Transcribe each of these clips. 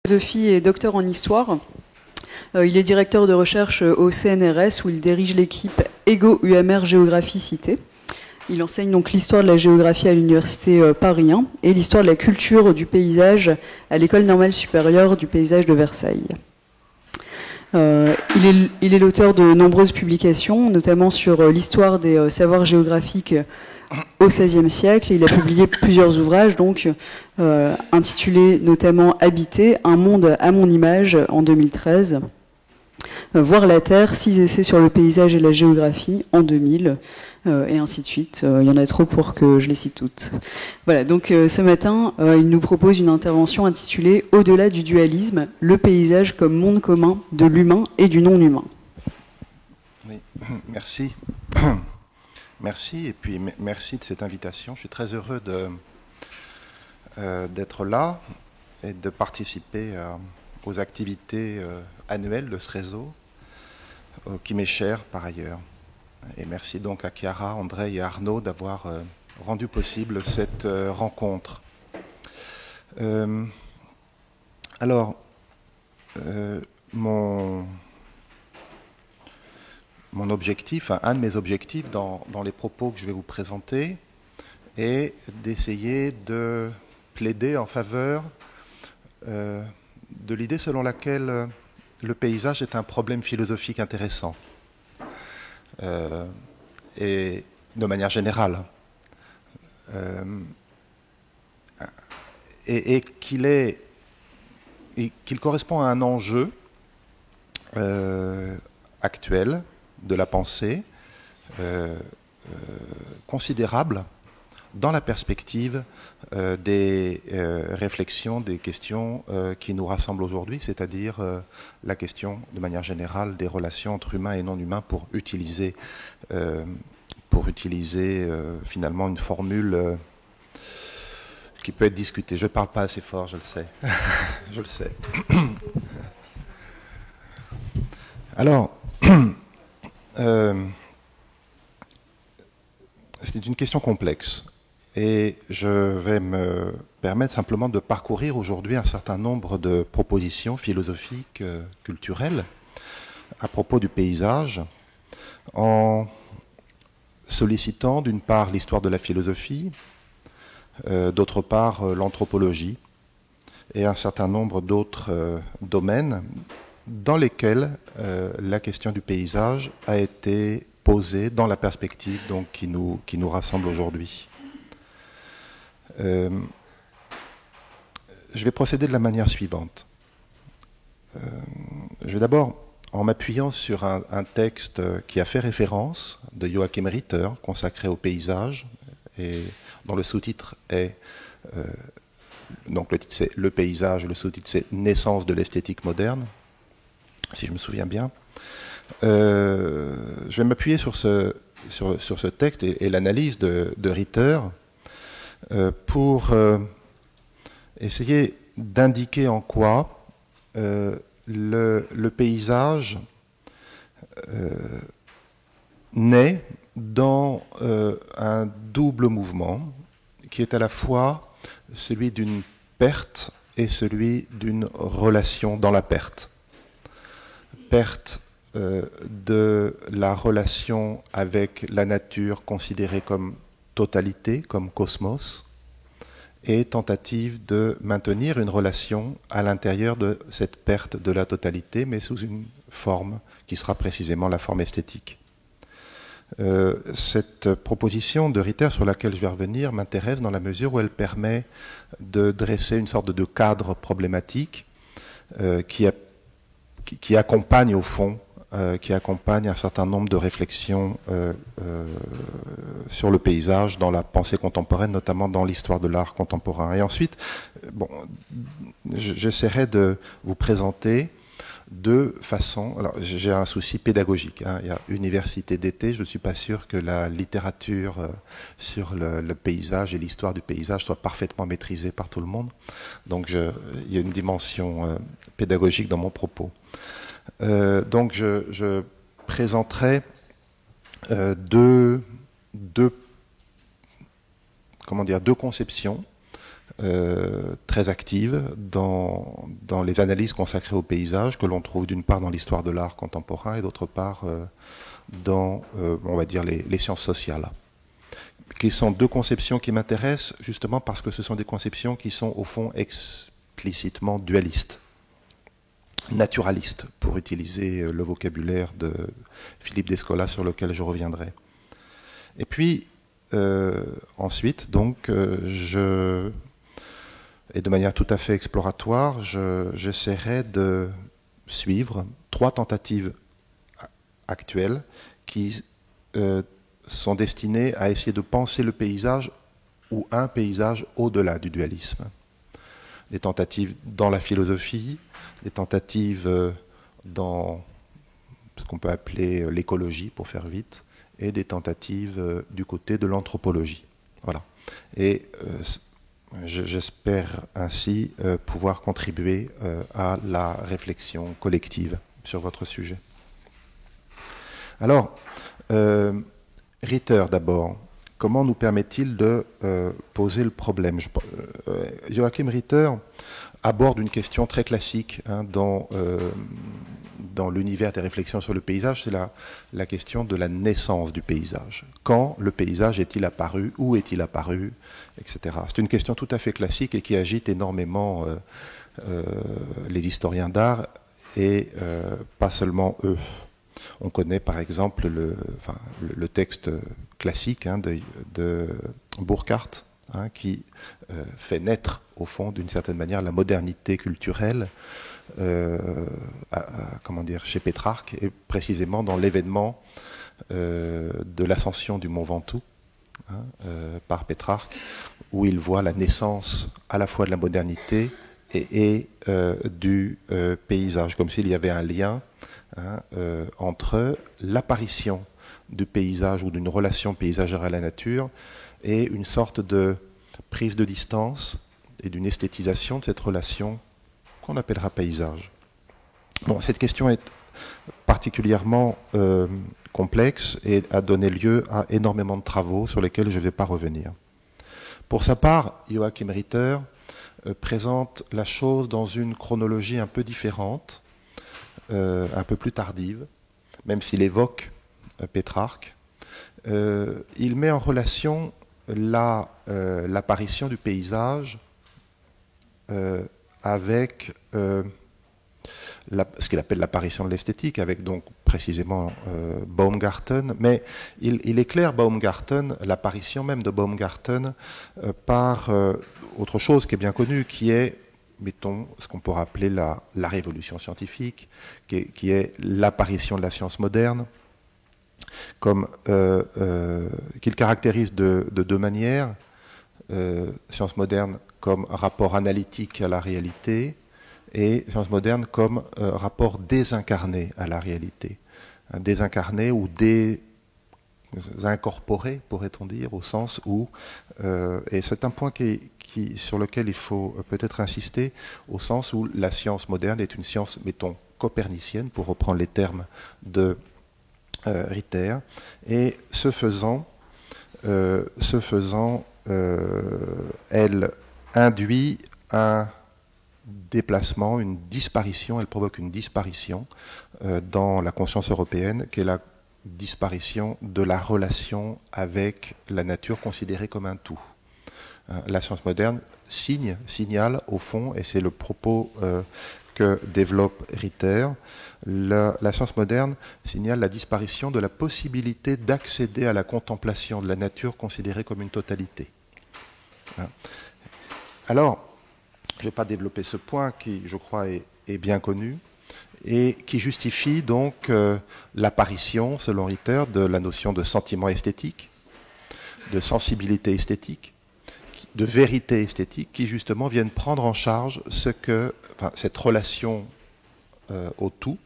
Philosophie et docteur en histoire. Il est directeur de recherche au CNRS où il dirige l'équipe EGO-UMR Géographie Cité. Il enseigne donc l'histoire de la géographie à l'université Paris 1 et l'histoire de la culture du paysage à l'École normale supérieure du paysage de Versailles. Il est l'auteur de nombreuses publications, notamment sur l'histoire des savoirs géographiques au XVIe siècle. Il a publié plusieurs ouvrages, donc intitulés notamment Habiter, un monde à mon image en 2013. Voir la Terre, 6 essais sur le paysage et la géographie en 2000, et ainsi de suite. Il y en a trop pour que je les cite toutes. Voilà, donc ce matin, il nous propose une intervention intitulée « Au-delà du dualisme, le paysage comme monde commun de l'humain et du non-humain ». Oui, merci. Merci, et puis merci de cette invitation. Je suis très heureux d'être là et de participer aux activités annuelles de ce réseau, qui m'est cher par ailleurs. Et merci donc à Chiara, André et Arnaud d'avoir rendu possible cette rencontre. Mon objectif, un de mes objectifs dans les propos que je vais vous présenter est d'essayer de plaider en faveur de l'idée selon laquelle le paysage est un problème philosophique intéressant. Et de manière générale. Et qu'il correspond à un enjeu actuel de la pensée considérable dans la perspective des réflexions, des questions qui nous rassemblent aujourd'hui, c'est-à-dire la question de manière générale des relations entre humains et non humains pour utiliser finalement une formule qui peut être discutée. Je ne parle pas assez fort, je le sais. Je le sais. Alors, c'est une question complexe. Et je vais me permettre simplement de parcourir aujourd'hui un certain nombre de propositions philosophiques, culturelles, à propos du paysage, en sollicitant d'une part l'histoire de la philosophie, d'autre part l'anthropologie, et un certain nombre d'autres domaines dans lesquels la question du paysage a été posée dans la perspective donc, qui nous rassemble aujourd'hui. Je vais procéder de la manière suivante. Je vais d'abord, en m'appuyant sur un texte qui a fait référence de Joachim Ritter, consacré au paysage, et dont le sous-titre est, donc le titre c'est Le paysage, le sous-titre c'est Naissance de l'esthétique moderne, si je me souviens bien. Je vais m'appuyer sur ce texte et l'analyse de Ritter, pour essayer d'indiquer en quoi le paysage naît dans un double mouvement qui est à la fois celui d'une perte et celui d'une relation dans la perte. Perte de la relation avec la nature considérée comme totalité, comme cosmos, et tentative de maintenir une relation à l'intérieur de cette perte de la totalité, mais sous une forme qui sera précisément la forme esthétique. Cette proposition de Ritter sur laquelle je vais revenir m'intéresse dans la mesure où elle permet de dresser une sorte de cadre problématique qui accompagne au fond qui accompagne un certain nombre de réflexions sur le paysage dans la pensée contemporaine, notamment dans l'histoire de l'art contemporain. Et ensuite, j'essaierai de vous présenter deux façons. Alors, j'ai un souci pédagogique. Il y a université d'été. Je ne suis pas sûr que la littérature sur le paysage et l'histoire du paysage soit parfaitement maîtrisée par tout le monde. Donc, il y a une dimension pédagogique dans mon propos. Donc je présenterai deux conceptions très actives dans dans les analyses consacrées au paysage que l'on trouve d'une part dans l'histoire de l'art contemporain et d'autre part dans, on va dire, les sciences sociales, qui sont deux conceptions qui m'intéressent justement parce que ce sont des conceptions qui sont au fond explicitement dualistes, naturalistes, pour utiliser le vocabulaire de Philippe Descola sur lequel je reviendrai. Et puis, ensuite, donc, et de manière tout à fait exploratoire, j'essaierai de suivre 3 tentatives actuelles qui sont destinées à essayer de penser le paysage ou un paysage au-delà du dualisme. Des tentatives dans la philosophie, des tentatives dans ce qu'on peut appeler l'écologie, pour faire vite, et des tentatives du côté de l'anthropologie. Voilà. Et j'espère ainsi pouvoir contribuer à la réflexion collective sur votre sujet. Alors, Ritter d'abord, comment nous permet-il de poser le problème? Joachim Ritter aborde une question très classique dans l'univers des réflexions sur le paysage, c'est la question de la naissance du paysage. Quand le paysage est-il apparu, où est-il apparu, etc. C'est une question tout à fait classique et qui agite énormément les historiens d'art et pas seulement eux. On connaît par exemple le texte classique de Burckhardt, qui fait naître au fond d'une certaine manière la modernité culturelle chez Pétrarque, et précisément dans l'événement de l'ascension du mont Ventoux par Pétrarque, où il voit la naissance à la fois de la modernité et du paysage, comme s'il y avait un lien entre l'apparition du paysage ou d'une relation paysagère à la nature et une sorte de prise de distance et d'une esthétisation de cette relation qu'on appellera paysage. Bon, cette question est particulièrement complexe et a donné lieu à énormément de travaux sur lesquels je ne vais pas revenir. Pour sa part, Joachim Ritter présente la chose dans une chronologie un peu différente, un peu plus tardive, même s'il évoque Pétrarque. Il met en relation l'apparition du paysage avec ce qu'il appelle l'apparition de l'esthétique, avec donc précisément Baumgarten, mais il éclaire Baumgarten, l'apparition même de Baumgarten, par autre chose qui est bien connue, qui est, mettons, ce qu'on pourrait appeler la révolution scientifique, qui est l'apparition de la science moderne, qu'il caractérise de deux manières. Science moderne comme rapport analytique à la réalité, et science moderne comme rapport désincarné à la réalité. Désincarné ou désincorporé, pourrait-on dire, au sens où, et c'est un point sur lequel il faut peut-être insister, au sens où la science moderne est une science, mettons, copernicienne, pour reprendre les termes de Ritter, et ce faisant, elle induit un déplacement, une disparition, elle provoque une disparition dans la conscience européenne, qui est la disparition de la relation avec la nature considérée comme un tout. La science moderne signale au fond, et c'est le propos que développe Ritter, la science moderne signale la disparition de la possibilité d'accéder à la contemplation de la nature considérée comme une totalité. Alors, je ne vais pas développer ce point qui, je crois, est bien connu et qui justifie donc l'apparition, selon Ritter, de la notion de sentiment esthétique, de sensibilité esthétique, de vérité esthétique, qui justement viennent prendre en charge cette relation au tout,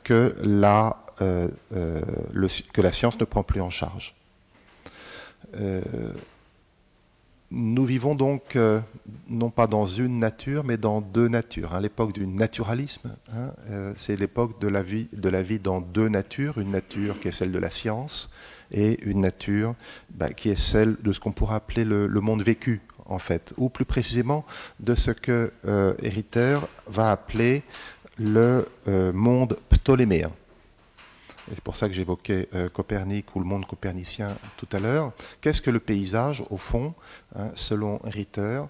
que la science ne prend plus en charge. Nous vivons donc non pas dans une nature, mais dans deux natures. L'époque du naturalisme, c'est l'époque de la vie dans deux natures, une nature qui est celle de la science et une nature qui est celle de ce qu'on pourrait appeler le monde vécu, en fait, ou plus précisément de ce que Ritter va appeler le monde ptoléméen. Et c'est pour ça que j'évoquais Copernic ou le monde copernicien tout à l'heure. Qu'est-ce que le paysage, au fond, hein, selon Ritter?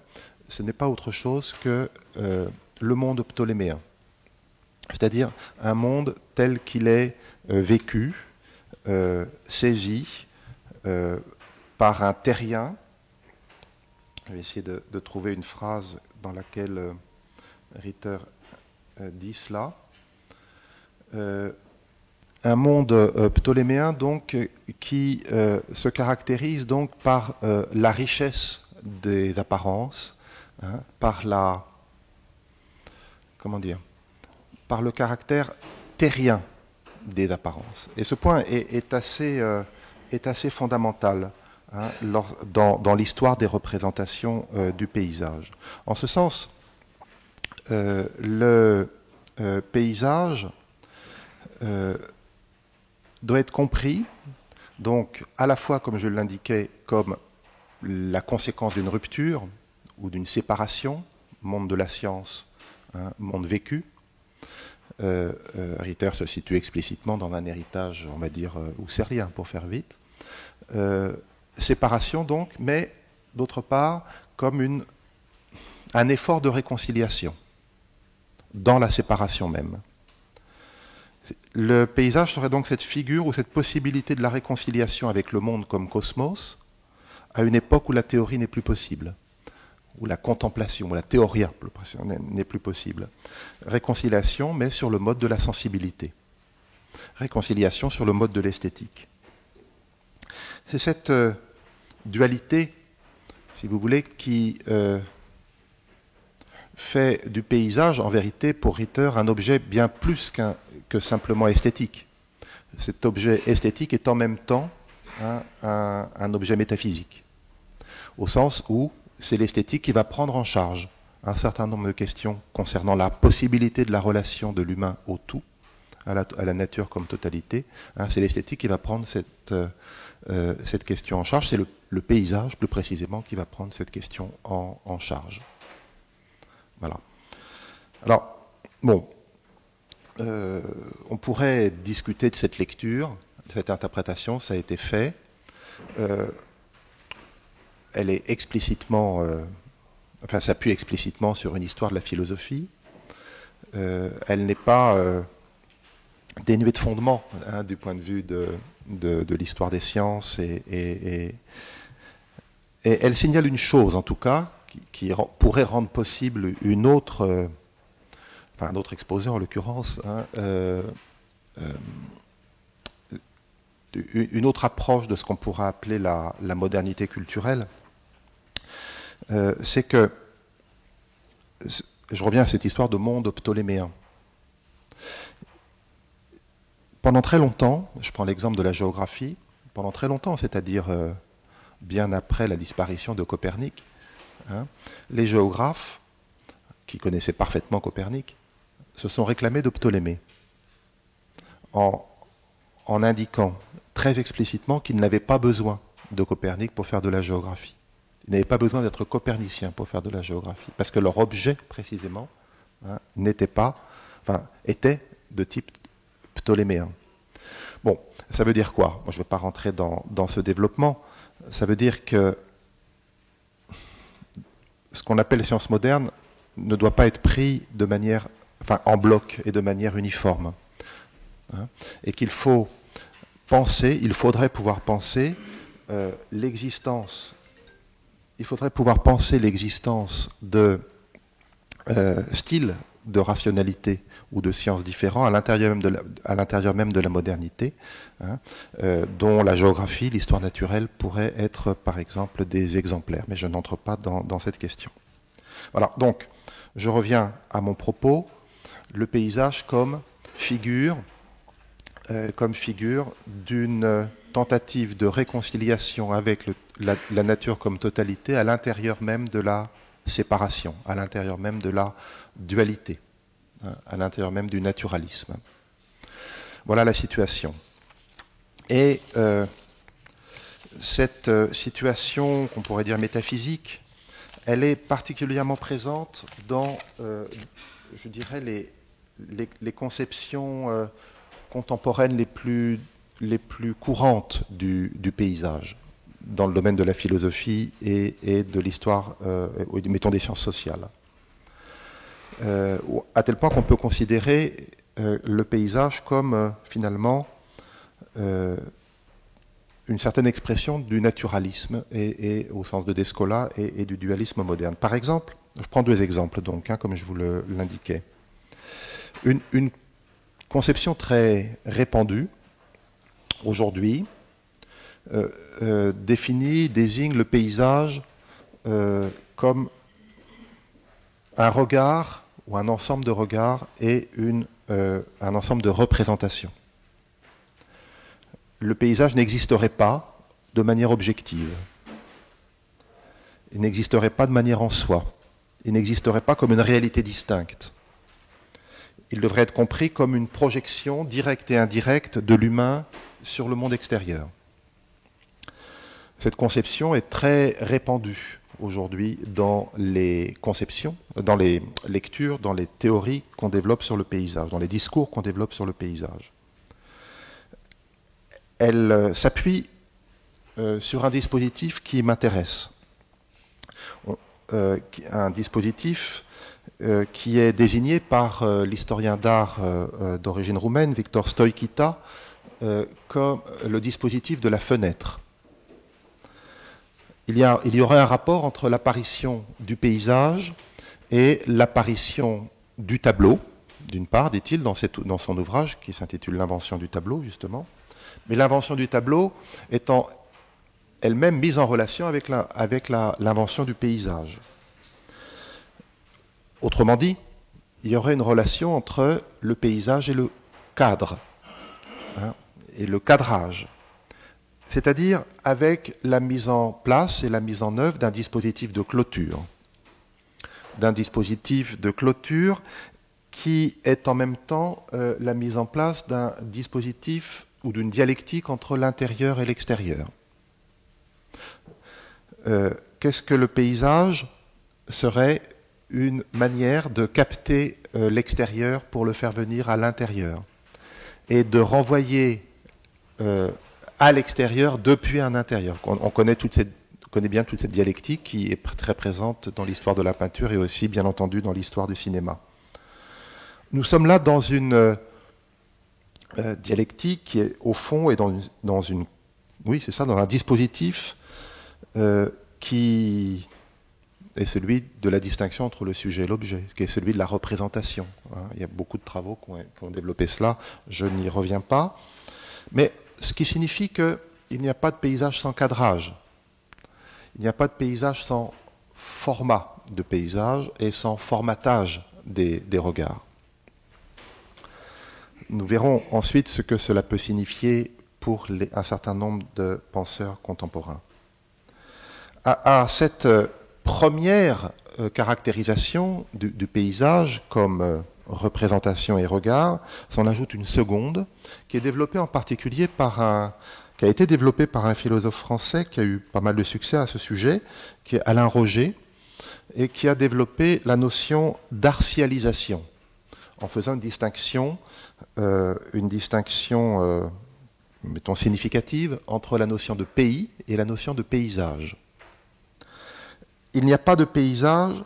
Ce n'est pas autre chose que le monde ptoléméen, c'est-à-dire un monde tel qu'il est vécu, saisi par un terrien. Je vais essayer de trouver une phrase dans laquelle Ritter dit cela. Un monde ptoléméen donc qui se caractérise donc par la richesse des apparences, hein, par la par le caractère terrien des apparences. Et ce point est assez fondamental, hein, dans l'histoire des représentations du paysage. En ce sens, le paysage doit être compris, donc à la fois, comme je l'indiquais, comme la conséquence d'une rupture ou d'une séparation, monde de la science, hein, monde vécu. Ritter se situe explicitement dans un héritage, on va dire, husserlien, pour faire vite. Séparation donc, mais d'autre part, comme un effort de réconciliation dans la séparation même. Le paysage serait donc cette figure ou cette possibilité de la réconciliation avec le monde comme cosmos à une époque où la théorie n'est plus possible, où la contemplation, ou la théoria n'est plus possible. Réconciliation, mais sur le mode de la sensibilité. Réconciliation sur le mode de l'esthétique. C'est cette dualité, si vous voulez, qui fait du paysage, en vérité, pour Ritter, un objet bien plus que simplement esthétique. Cet objet esthétique est en même temps un objet métaphysique, au sens où c'est l'esthétique qui va prendre en charge un certain nombre de questions concernant la possibilité de la relation de l'humain au tout, à la nature comme totalité. Hein, c'est l'esthétique qui va prendre cette question en charge. C'est le paysage, plus précisément, qui va prendre cette question en charge. Voilà. Alors, bon, on pourrait discuter de cette lecture, de cette interprétation, ça a été fait. Elle est explicitement, s'appuie explicitement sur une histoire de la philosophie. Elle n'est pas dénuée de fondement, hein, du point de vue de l'histoire des sciences, et elle signale une chose, en tout cas, qui pourrait rendre possible un autre exposé en l'occurrence, hein, une autre approche de ce qu'on pourrait appeler la modernité culturelle. C'est que, je reviens à cette histoire de monde ptoléméen. Pendant très longtemps, je prends l'exemple de la géographie, pendant très longtemps, c'est-à-dire bien après la disparition de Copernic, hein, les géographes, qui connaissaient parfaitement Copernic, se sont réclamés de Ptolémée, en indiquant très explicitement qu'ils n'avaient pas besoin de Copernic pour faire de la géographie. Ils n'avaient pas besoin d'être coperniciens pour faire de la géographie, parce que leur objet, précisément, hein, était de type ptoléméen. Bon, ça veut dire quoi? Moi, je ne vais pas rentrer dans ce développement. Ça veut dire que ce qu'on appelle sciences modernes ne doit pas être pris de manière, en bloc et de manière uniforme. Hein, et qu'il faudrait pouvoir penser l'existence. Il faudrait pouvoir penser l'existence de styles de rationalité ou de sciences différents à l'intérieur même de la modernité, hein, dont la géographie, l'histoire naturelle pourraient être par exemple des exemplaires. Mais je n'entre pas dans cette question. Voilà, donc je reviens à mon propos. Le paysage comme figure d'une tentative de réconciliation avec la nature comme totalité à l'intérieur même de la séparation, à l'intérieur même de la dualité, hein, à l'intérieur même du naturalisme. Voilà la situation. Et cette situation qu'on pourrait dire métaphysique, elle est particulièrement présente dans, je dirais, les conceptions contemporaines les plus courantes du paysage, dans le domaine de la philosophie et de l'histoire, mettons des sciences sociales. À tel point qu'on peut considérer le paysage comme finalement une certaine expression du naturalisme et au sens de Descola et du dualisme moderne. Par exemple, je prends deux exemples donc, comme je vous l'indiquais. Une conception très répandue aujourd'hui désigne le paysage comme un regard ou un ensemble de regards et un ensemble de représentations. Le paysage n'existerait pas de manière objective. Il n'existerait pas de manière en soi. Il n'existerait pas comme une réalité distincte. Il devrait être compris comme une projection directe et indirecte de l'humain sur le monde extérieur. Cette conception est très répandue aujourd'hui dans les conceptions, dans les lectures, dans les théories qu'on développe sur le paysage, dans les discours qu'on développe sur le paysage. Elle s'appuie sur un dispositif qui m'intéresse. Un dispositif qui est désigné par l'historien d'art d'origine roumaine, Victor Stoichita, comme le dispositif de la fenêtre. Il y aurait un rapport entre l'apparition du paysage et l'apparition du tableau, d'une part, dit-il, dans son ouvrage qui s'intitule L'invention du tableau, justement, mais l'invention du tableau étant elle-même mise en relation avec l'invention du paysage. Autrement dit, il y aurait une relation entre le paysage et le cadre, et le cadrage, c'est-à-dire avec la mise en place et la mise en œuvre d'un dispositif de clôture. D'un dispositif de clôture qui est en même temps la mise en place d'un dispositif ou d'une dialectique entre l'intérieur et l'extérieur. Qu'est-ce que le paysage serait une manière de capter l'extérieur pour le faire venir à l'intérieur et de renvoyer à l'extérieur depuis un intérieur. On connaît bien toute cette dialectique qui est très présente dans l'histoire de la peinture et aussi, bien entendu, dans l'histoire du cinéma. Nous sommes là dans une dialectique qui est au fond et dans un dispositif qui est celui de la distinction entre le sujet et l'objet, qui est celui de la représentation. Il y a beaucoup de travaux qui ont développé cela, je n'y reviens pas. Mais ce qui signifie qu'il n'y a pas de paysage sans cadrage. Il n'y a pas de paysage sans format de paysage et sans formatage des regards. Nous verrons ensuite ce que cela peut signifier pour un certain nombre de penseurs contemporains. À cette première caractérisation du paysage comme représentation et regard, s'en ajoute une seconde qui est développée en particulier qui a été développée par un philosophe français qui a eu pas mal de succès à ce sujet, qui est Alain Roger, et qui a développé la notion d'artialisation, en faisant une distinction mettons, significative entre la notion de pays et la notion de paysage. Il n'y a pas de paysage,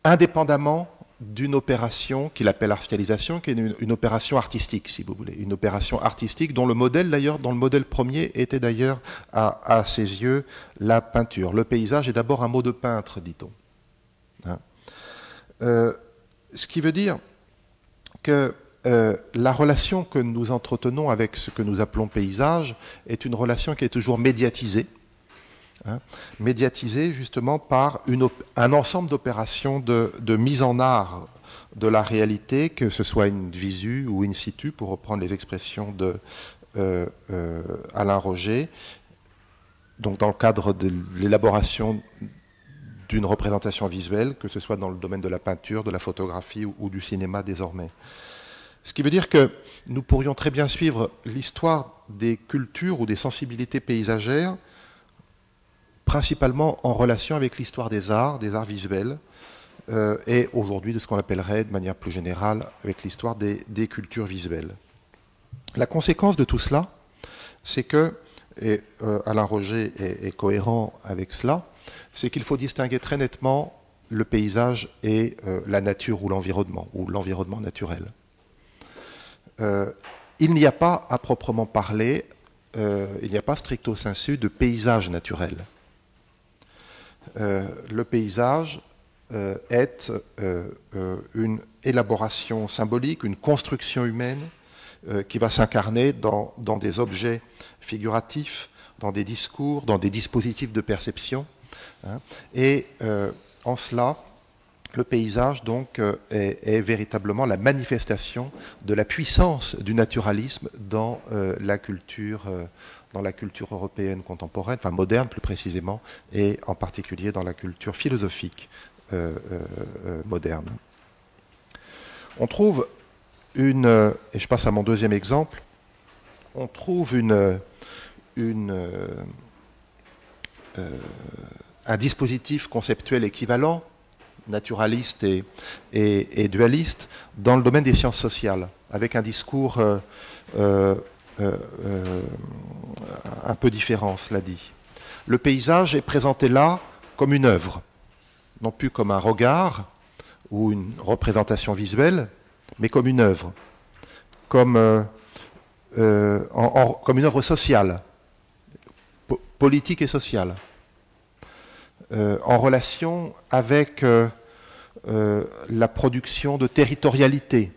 indépendamment d'une opération qu'il appelle artialisation, qui est une opération artistique, si vous voulez. Une opération artistique dont le modèle premier était d'ailleurs, à ses yeux, la peinture. Le paysage est d'abord un mot de peintre, dit-on. Ce qui veut dire que la relation que nous entretenons avec ce que nous appelons paysage est une relation qui est toujours médiatisée, médiatisée justement par un ensemble d'opérations de mise en art de la réalité, que ce soit in visu ou in situ, pour reprendre les expressions de Alain Roger, donc dans le cadre de l'élaboration d'une représentation visuelle, que ce soit dans le domaine de la peinture, de la photographie ou du cinéma désormais. Ce qui veut dire que nous pourrions très bien suivre l'histoire des cultures ou des sensibilités paysagères principalement en relation avec l'histoire des arts visuels, et aujourd'hui de ce qu'on appellerait de manière plus générale avec l'histoire des cultures visuelles. La conséquence de tout cela, c'est que, et Alain Roger est cohérent avec cela, c'est qu'il faut distinguer très nettement le paysage et la nature ou l'environnement naturel. Il n'y a pas, à proprement parler, il n'y a pas stricto sensu de paysage naturel. Le paysage est une élaboration symbolique, une construction humaine qui va s'incarner dans des objets figuratifs, dans des discours, dans des dispositifs de perception. Et en cela, le paysage donc est véritablement la manifestation de la puissance du naturalisme dans la culture européenne contemporaine, enfin moderne plus précisément, et en particulier dans la culture philosophique moderne. On trouve et je passe à mon deuxième exemple, on trouve un dispositif conceptuel équivalent, naturaliste et dualiste, dans le domaine des sciences sociales, avec un discours un peu différent, cela dit. Le paysage est présenté là comme une œuvre, non plus comme un regard ou une représentation visuelle, mais comme une œuvre, comme une œuvre sociale, politique et sociale, en relation avec la production de territorialité,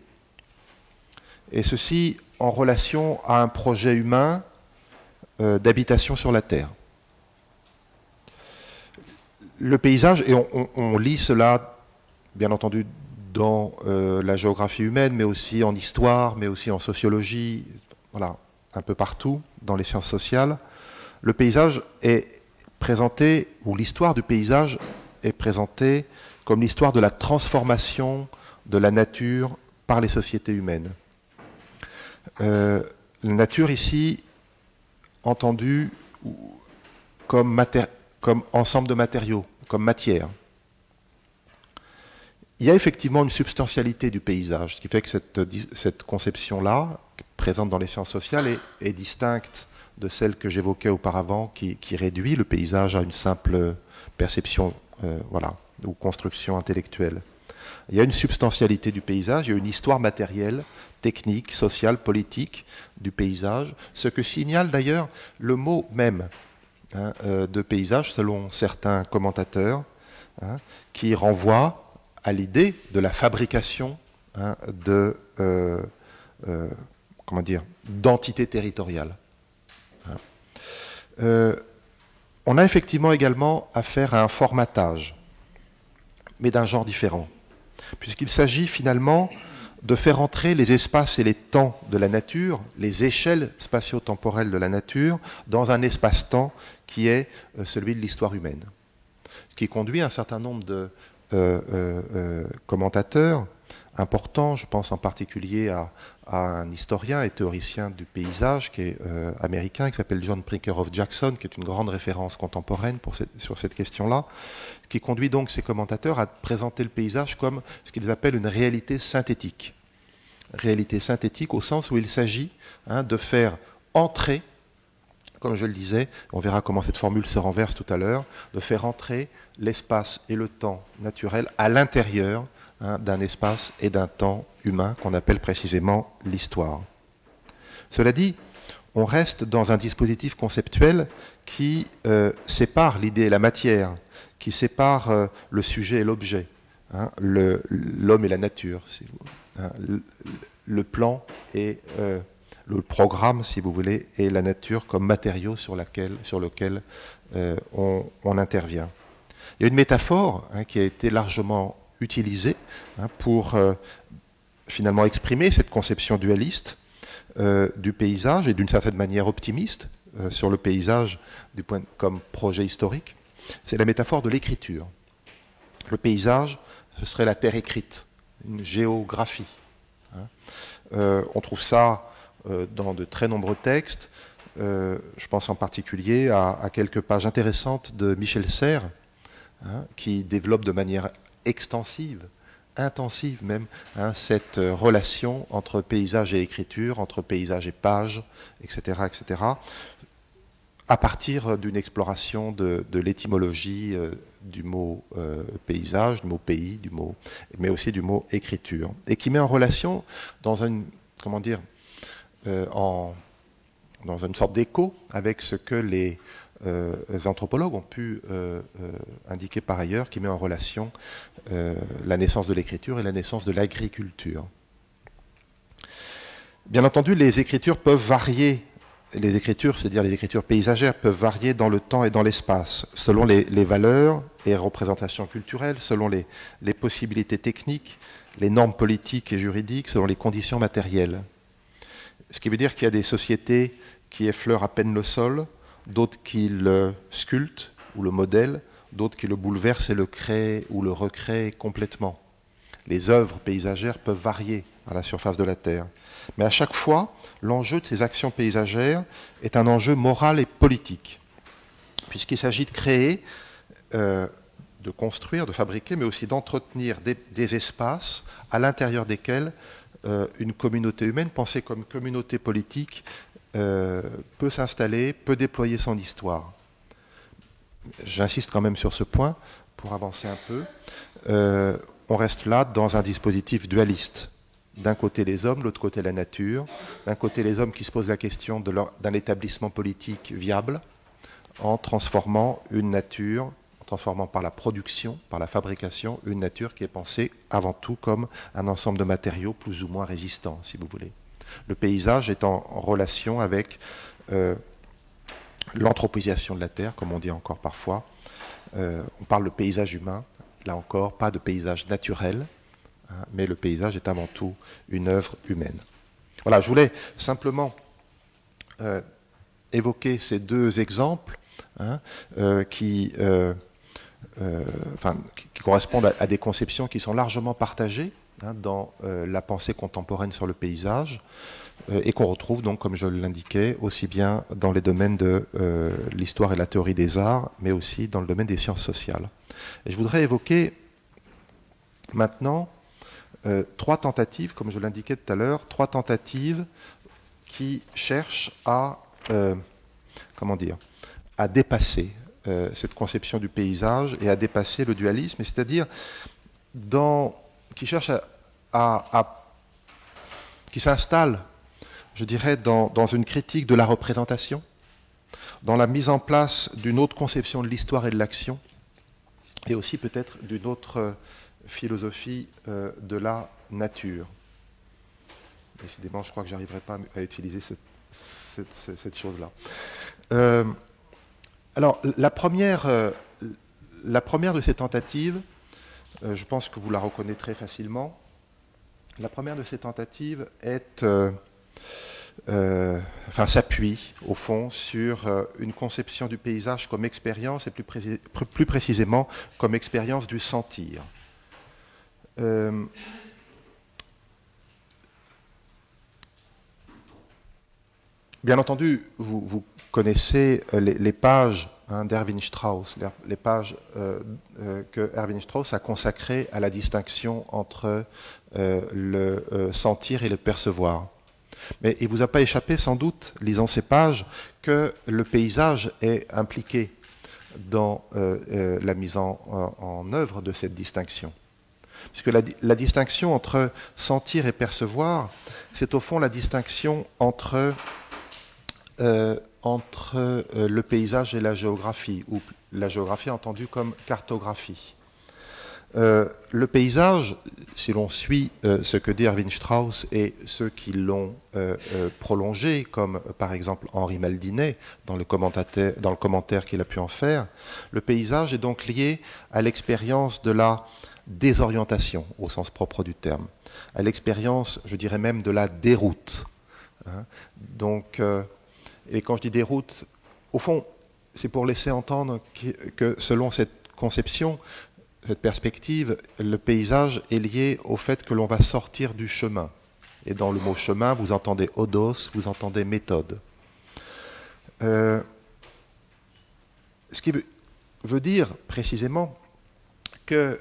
et ceci en relation à un projet humain d'habitation sur la Terre. Le paysage, et on lit cela, bien entendu, dans la géographie humaine, mais aussi en histoire, mais aussi en sociologie, voilà, un peu partout, dans les sciences sociales. Le paysage est présenté, ou l'histoire du paysage est présentée comme l'histoire de la transformation de la nature par les sociétés humaines. La nature ici, entendue comme ensemble de matériaux, comme matière. Il y a effectivement une substantialité du paysage, ce qui fait que cette conception-là, présente dans les sciences sociales, est distincte de celle que j'évoquais auparavant, qui réduit le paysage à une simple perception ou construction intellectuelle. Il y a une substantialité du paysage, il y a une histoire matérielle, technique, sociale, politique du paysage, ce que signale d'ailleurs le mot même de paysage, selon certains commentateurs, qui renvoie à l'idée de la fabrication d'entités territoriales. On a effectivement également affaire à un formatage, mais d'un genre différent, puisqu'il s'agit finalement de faire entrer les espaces et les temps de la nature, les échelles spatio-temporelles de la nature, dans un espace-temps qui est celui de l'histoire humaine, ce qui conduit un certain nombre de commentateurs importants, je pense en particulier à un historien et théoricien du paysage qui est américain, qui s'appelle John Brinkerhoff Jackson, qui est une grande référence contemporaine sur cette question-là, qui conduit donc ces commentateurs à présenter le paysage comme ce qu'ils appellent une réalité synthétique. Réalité synthétique au sens où il s'agit de faire entrer, comme je le disais, on verra comment cette formule se renverse tout à l'heure, de faire entrer l'espace et le temps naturel à l'intérieur d'un espace et d'un temps humain qu'on appelle précisément l'histoire. Cela dit, on reste dans un dispositif conceptuel qui sépare l'idée et la matière, qui sépare le sujet et l'objet, l'homme et la nature, si vous, le plan et le programme, si vous voulez, et la nature comme matériau sur lequel on intervient. Il y a une métaphore qui a été largement utilisée pour finalement exprimer cette conception dualiste du paysage et d'une certaine manière optimiste sur le paysage comme projet historique. C'est la métaphore de l'écriture. Le paysage, ce serait la terre écrite, une géographie. On trouve ça dans de très nombreux textes, Je pense en particulier à quelques pages intéressantes de Michel Serres, qui développe de manière extensive, intensive même, cette relation entre paysage et écriture, entre paysage et page, etc., etc., à partir d'une exploration de l'étymologie du mot paysage, du mot pays, mais aussi du mot écriture, et qui met en relation dans une, comment dire, dans une sorte d'écho avec ce que les anthropologues ont pu indiquer par ailleurs, qui met en relation la naissance de l'écriture et la naissance de l'agriculture. Bien entendu, les écritures peuvent varier. Les écritures, c'est-à-dire les écritures paysagères, peuvent varier dans le temps et dans l'espace, selon les valeurs et représentations culturelles, selon les possibilités techniques, les normes politiques et juridiques, selon les conditions matérielles. Ce qui veut dire qu'il y a des sociétés qui effleurent à peine le sol, d'autres qui le sculptent ou le modèlent, d'autres qui le bouleversent et le créent ou le recréent complètement. Les œuvres paysagères peuvent varier à la surface de la Terre. Mais à chaque fois, l'enjeu de ces actions paysagères est un enjeu moral et politique, puisqu'il s'agit de créer, de construire, de fabriquer, mais aussi d'entretenir des espaces à l'intérieur desquels une communauté humaine, pensée comme communauté politique, peut s'installer, peut déployer son histoire. J'insiste quand même sur ce point pour avancer un peu. On reste là dans un dispositif dualiste. D'un côté les hommes, de l'autre côté la nature. D'un côté les hommes qui se posent la question d'un établissement politique viable en transformant une nature, en transformant par la production, par la fabrication, une nature qui est pensée avant tout comme un ensemble de matériaux plus ou moins résistants, si vous voulez. Le paysage est en relation avec l'anthropisation de la terre, comme on dit encore parfois. On parle de paysage humain, là encore, pas de paysage naturel, mais le paysage est avant tout une œuvre humaine. Voilà, je voulais simplement évoquer ces deux exemples qui correspondent à des conceptions qui sont largement partagées dans la pensée contemporaine sur le paysage et qu'on retrouve donc, comme je l'indiquais, aussi bien dans les domaines de l'histoire et la théorie des arts, mais aussi dans le domaine des sciences sociales. Et je voudrais évoquer maintenant trois tentatives, comme je l'indiquais tout à l'heure, trois tentatives qui cherchent à dépasser cette conception du paysage et à dépasser le dualisme, c'est-à-dire qui cherchent qui s'installent, je dirais, dans une critique de la représentation, dans la mise en place d'une autre conception de l'histoire et de l'action, et aussi peut-être d'une autre philosophie de la nature. Décidément, je crois que je n'arriverai pas à utiliser cette chose-là. Alors, la première de ces tentatives, je pense que vous la reconnaîtrez facilement. La première de ces tentatives s'appuie, au fond, sur une conception du paysage comme expérience, et plus précisément comme expérience du sentir. Bien entendu, vous connaissez les pages d'Erwin Strauss, les pages que Erwin Strauss a consacrées à la distinction entre le sentir et le percevoir. Mais il ne vous a pas échappé, sans doute, lisant ces pages, que le paysage est impliqué dans la mise en œuvre de cette distinction. Puisque la distinction entre sentir et percevoir, c'est au fond la distinction entre le paysage et la géographie, ou la géographie entendue comme cartographie. Le paysage, si l'on suit ce que dit Erwin Strauss et ceux qui l'ont prolongé, comme par exemple Henri Maldinet dans le commentaire qu'il a pu en faire, le paysage est donc lié à l'expérience de la désorientation, au sens propre du terme, à l'expérience, je dirais même, de la déroute. Donc, et quand je dis déroute, au fond, c'est pour laisser entendre que selon cette conception, cette perspective, le paysage est lié au fait que l'on va sortir du chemin. Et dans le mot chemin, vous entendez odos, vous entendez méthode. Ce qui veut dire précisément que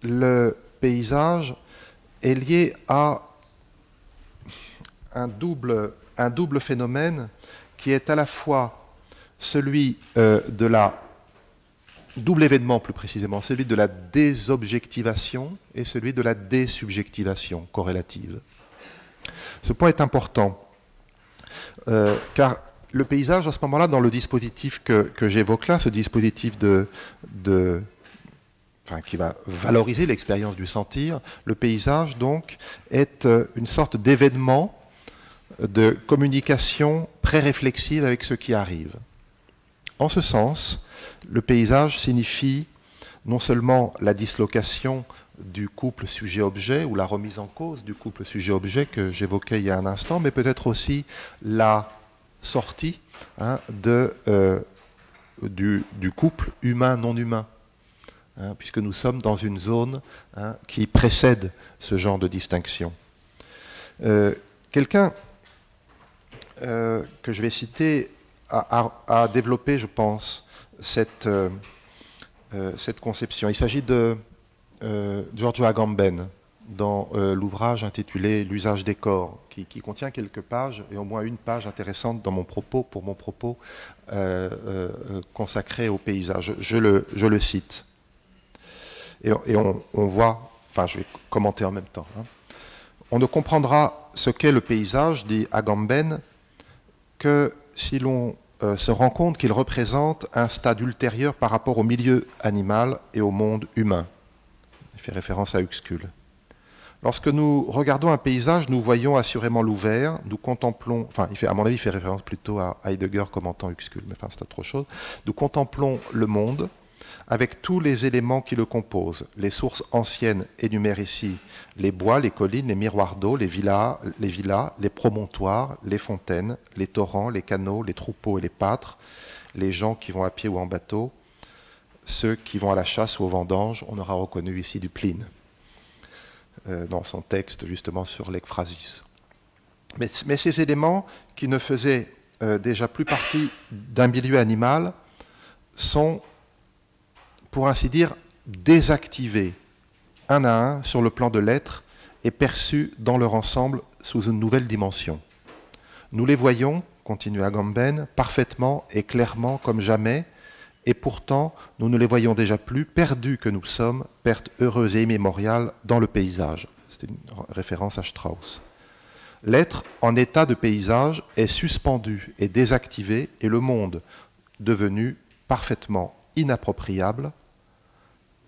le paysage est lié à un double phénomène qui est à la fois celui de la double événement, plus précisément, celui de la désobjectivation et celui de la désubjectivation corrélative. Ce point est important, car le paysage, à ce moment-là, dans le dispositif que j'évoque là, ce dispositif qui va valoriser l'expérience du sentir, le paysage, donc, est une sorte d'événement de communication pré-réflexive avec ce qui arrive. En ce sens, le paysage signifie non seulement la dislocation du couple sujet-objet ou la remise en cause du couple sujet-objet que j'évoquais il y a un instant, mais peut-être aussi la sortie du couple humain-non humain, puisque nous sommes dans une zone qui précède ce genre de distinction. Quelqu'un que je vais citer a développé, je pense, cette conception. Il s'agit de Giorgio Agamben, dans l'ouvrage intitulé « L'usage des corps », qui contient quelques pages, et au moins une page intéressante pour mon propos consacré au paysage. Je le cite. Et on voit, je vais commenter en même temps. On ne comprendra ce qu'est le paysage, dit Agamben, que si l'on se rend compte qu'il représente un stade ultérieur par rapport au milieu animal et au monde humain. Il fait référence à Uexküll. Lorsque nous regardons un paysage, nous voyons assurément l'ouvert, nous contemplons, à mon avis, il fait référence plutôt à Heidegger commentant Uexküll, mais c'est autre chose. Nous contemplons le monde avec tous les éléments qui le composent. Les sources anciennes énumèrent ici les bois, les collines, les miroirs d'eau, les villas, les promontoires, les fontaines, les torrents, les canaux, les troupeaux et les pâtres, les gens qui vont à pied ou en bateau, ceux qui vont à la chasse ou aux vendanges. On aura reconnu ici du Pline dans son texte justement sur l'ekphrasis. Mais ces éléments qui ne faisaient déjà plus partie d'un milieu animal sont, pour ainsi dire, désactivés un à un sur le plan de l'être et perçus dans leur ensemble sous une nouvelle dimension. Nous les voyons, continue Agamben, parfaitement et clairement comme jamais, et pourtant nous ne les voyons déjà plus, perdus que nous sommes, perte heureuse et immémoriale dans le paysage. C'est une référence à Strauss. L'être en état de paysage est suspendu et désactivé, et le monde, devenu parfaitement inappropriable,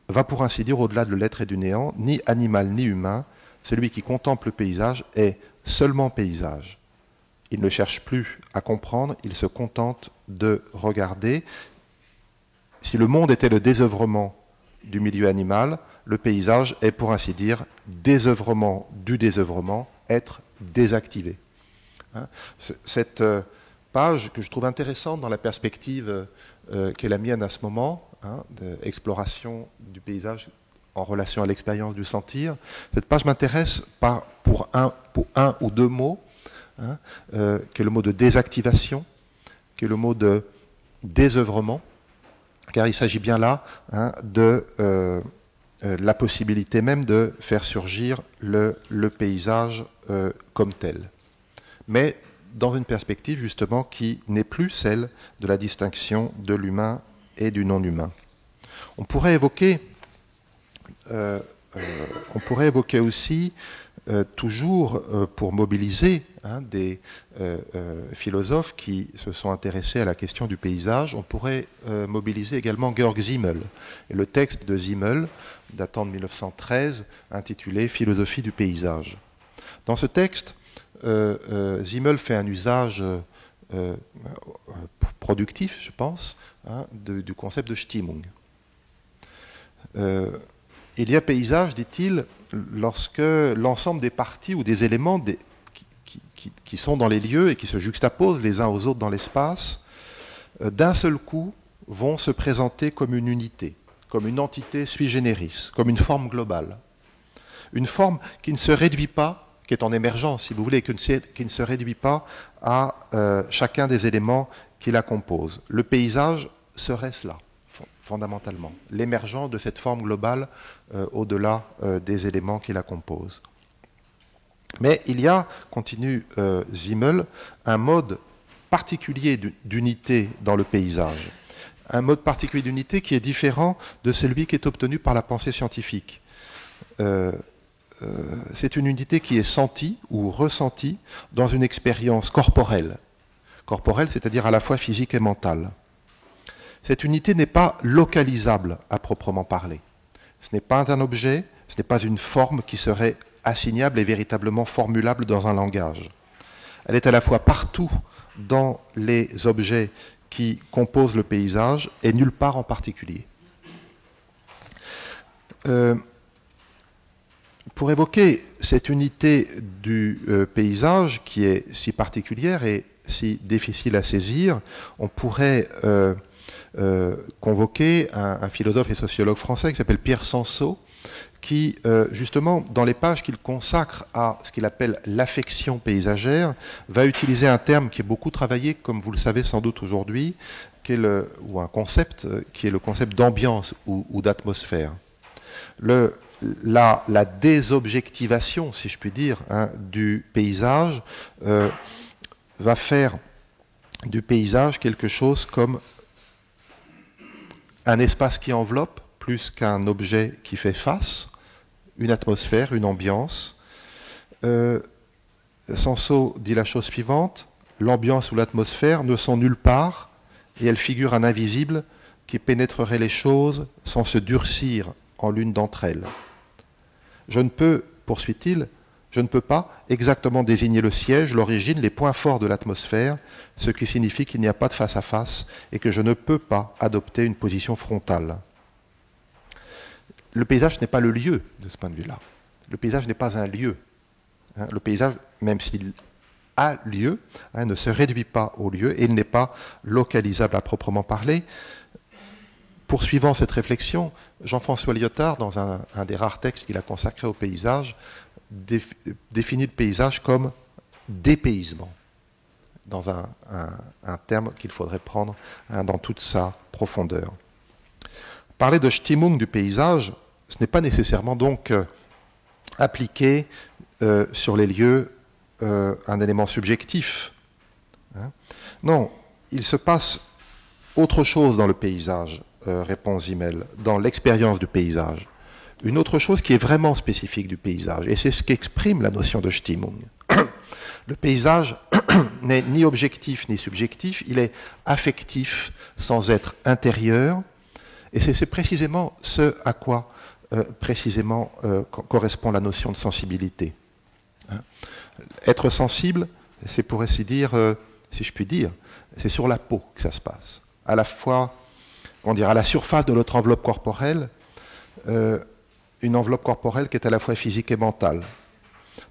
va pour ainsi dire au-delà de l'être et du néant, ni animal ni humain. Celui qui contemple le paysage est seulement paysage. Il ne cherche plus à comprendre, il se contente de regarder. Si le monde était le désœuvrement du milieu animal, le paysage est pour ainsi dire désœuvrement du désœuvrement, être désactivé. Cette page que je trouve intéressante dans la perspective qu'est la mienne à ce moment, d'exploration du paysage en relation à l'expérience du sentir. Cette page m'intéresse pour un ou deux mots, qui est le mot de désactivation, qui est le mot de désœuvrement, car il s'agit bien là de la possibilité même de faire surgir le paysage comme tel. Mais dans une perspective justement qui n'est plus celle de la distinction de l'humain et du non-humain. On pourrait évoquer aussi, toujours pour mobiliser des philosophes qui se sont intéressés à la question du paysage, on pourrait mobiliser également Georg Simmel. Et le texte de Simmel, datant de 1913, intitulé « Philosophie du paysage ». Dans ce texte, Simmel fait un usage productif, je pense, du concept de Stimmung. Il y a paysage, dit-il, lorsque l'ensemble des parties ou des éléments qui sont dans les lieux et qui se juxtaposent les uns aux autres dans l'espace, d'un seul coup vont se présenter comme une unité, comme une entité sui generis, comme une forme globale. Une forme qui ne se réduit pas, qui est en émergence, si vous voulez, qui ne se réduit pas à chacun des éléments qui la composent. Le paysage serait cela, fondamentalement, l'émergence de cette forme globale au-delà des éléments qui la composent. Mais il y a, continue Simmel, un mode particulier d'unité dans le paysage. Un mode particulier d'unité qui est différent de celui qui est obtenu par la pensée scientifique. C'est une unité qui est sentie ou ressentie dans une expérience corporelle. Corporelle, c'est-à-dire à la fois physique et mentale. Cette unité n'est pas localisable à proprement parler. Ce n'est pas un objet, ce n'est pas une forme qui serait assignable et véritablement formulable dans un langage. Elle est à la fois partout dans les objets qui composent le paysage et nulle part en particulier. Pour évoquer cette unité du paysage qui est si particulière et si difficile à saisir, on pourrait convoquer un philosophe et sociologue français qui s'appelle Pierre Sansot, qui, justement, dans les pages qu'il consacre à ce qu'il appelle l'affection paysagère, va utiliser un terme qui est beaucoup travaillé, comme vous le savez sans doute aujourd'hui, ou un concept qui est le concept d'ambiance ou d'atmosphère. La désobjectivation, si je puis dire, du paysage va faire du paysage quelque chose comme un espace qui enveloppe plus qu'un objet qui fait face, une atmosphère, une ambiance. Sansot dit la chose suivante: l'ambiance ou l'atmosphère ne sont nulle part et elles figurent un invisible qui pénétrerait les choses sans se durcir en l'une d'entre elles. Je ne peux, poursuit-il, je ne peux pas exactement désigner le siège, l'origine, les points forts de l'atmosphère, ce qui signifie qu'il n'y a pas de face à face et que je ne peux pas adopter une position frontale. Le paysage n'est pas le lieu de ce point de vue-là. Le paysage n'est pas un lieu. Le paysage, même s'il a lieu, ne se réduit pas au lieu et il n'est pas localisable à proprement parler. Poursuivant cette réflexion, Jean-François Lyotard, dans un des rares textes qu'il a consacré au paysage, définit le paysage comme dépaysement, dans un terme qu'il faudrait prendre dans toute sa profondeur. Parler de Stimmung du paysage, ce n'est pas nécessairement donc appliquer sur les lieux un élément subjectif. Non, il se passe autre chose dans le paysage, répond Simmel, dans l'expérience du paysage. Une autre chose qui est vraiment spécifique du paysage, et c'est ce qu'exprime la notion de Stimmung. Le paysage n'est ni objectif ni subjectif, il est affectif sans être intérieur, et c'est précisément ce à quoi correspond la notion de sensibilité. Être sensible, c'est pour ainsi dire, si je puis dire, c'est sur la peau que ça se passe. À la fois, à la surface de notre enveloppe corporelle, une enveloppe corporelle qui est à la fois physique et mentale,